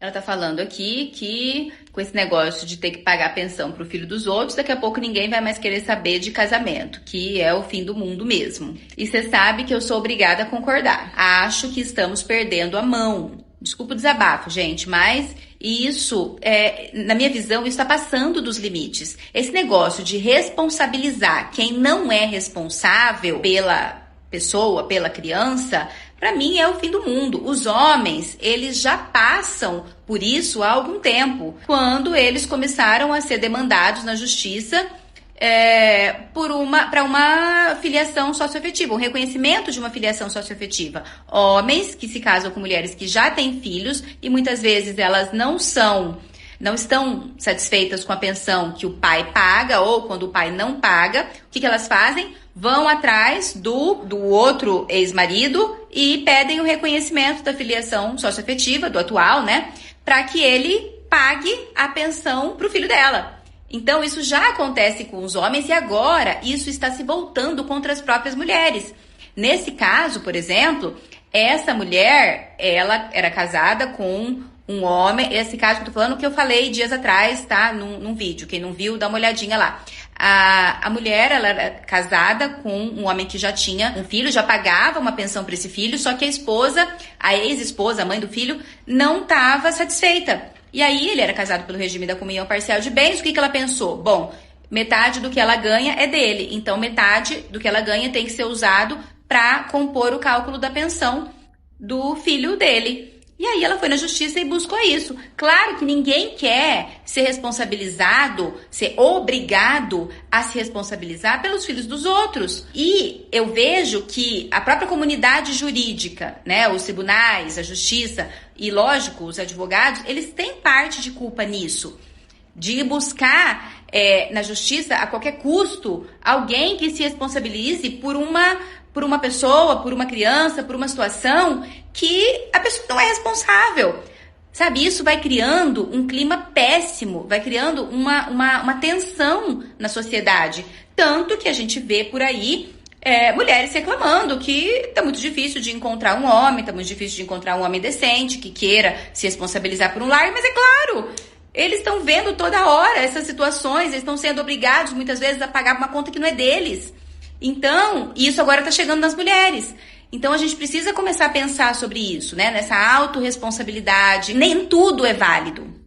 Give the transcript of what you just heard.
Ela tá falando aqui que com esse negócio de ter que pagar pensão pro filho dos outros, daqui a pouco ninguém vai mais querer saber de casamento, que é o fim do mundo mesmo. E você sabe que eu sou obrigada a concordar. Acho que estamos perdendo a mão. Desculpa o desabafo, gente, mas isso, na minha visão, isso está passando dos limites. Esse negócio de responsabilizar quem não é responsável pela pessoa, pela criança, para mim é o fim do mundo. Os homens, eles já passam por isso há algum tempo, quando eles começaram a ser demandados na justiça para uma filiação socioafetiva, um reconhecimento de uma filiação socioafetiva. Homens que se casam com mulheres que já têm filhos e muitas vezes elas não estão satisfeitas com a pensão que o pai paga, ou quando o pai não paga, o que elas fazem? Vão atrás do outro ex-marido e pedem o reconhecimento da filiação socioafetiva, do atual, né? Para que ele pague a pensão pro filho dela. Então, isso já acontece com os homens e agora isso está se voltando contra as próprias mulheres. Nesse caso, por exemplo, essa mulher, ela era casada com um homem, esse caso que eu tô falando que eu falei dias atrás, tá? Num vídeo, quem não viu, dá uma olhadinha lá. A mulher, ela era casada com um homem que já tinha um filho, já pagava uma pensão para esse filho, só que a ex-esposa, a mãe do filho, não estava satisfeita. E aí ele era casado pelo regime da comunhão parcial de bens, o que ela pensou? Bom, metade do que ela ganha é dele, então metade do que ela ganha tem que ser usado para compor o cálculo da pensão do filho dele. E aí ela foi na justiça e buscou isso. Claro que ninguém quer ser responsabilizado, ser obrigado a se responsabilizar pelos filhos dos outros. E eu vejo que a própria comunidade jurídica, né, os tribunais, a justiça e, lógico, os advogados, eles têm parte de culpa nisso. De buscar na justiça, a qualquer custo, alguém que se responsabilize por uma pessoa, por uma criança, por uma situação que a pessoa não é responsável. Sabe, isso vai criando um clima péssimo, vai criando uma tensão na sociedade. Tanto que a gente vê por aí mulheres reclamando que tá muito difícil de encontrar um homem, tá muito difícil de encontrar um homem decente, que queira se responsabilizar por um lar, mas é claro, eles estão vendo toda hora essas situações, eles estão sendo obrigados muitas vezes a pagar uma conta que não é deles. Então, isso agora está chegando nas mulheres. Então, a gente precisa começar a pensar sobre isso, né? Nessa autorresponsabilidade. Nem tudo é válido.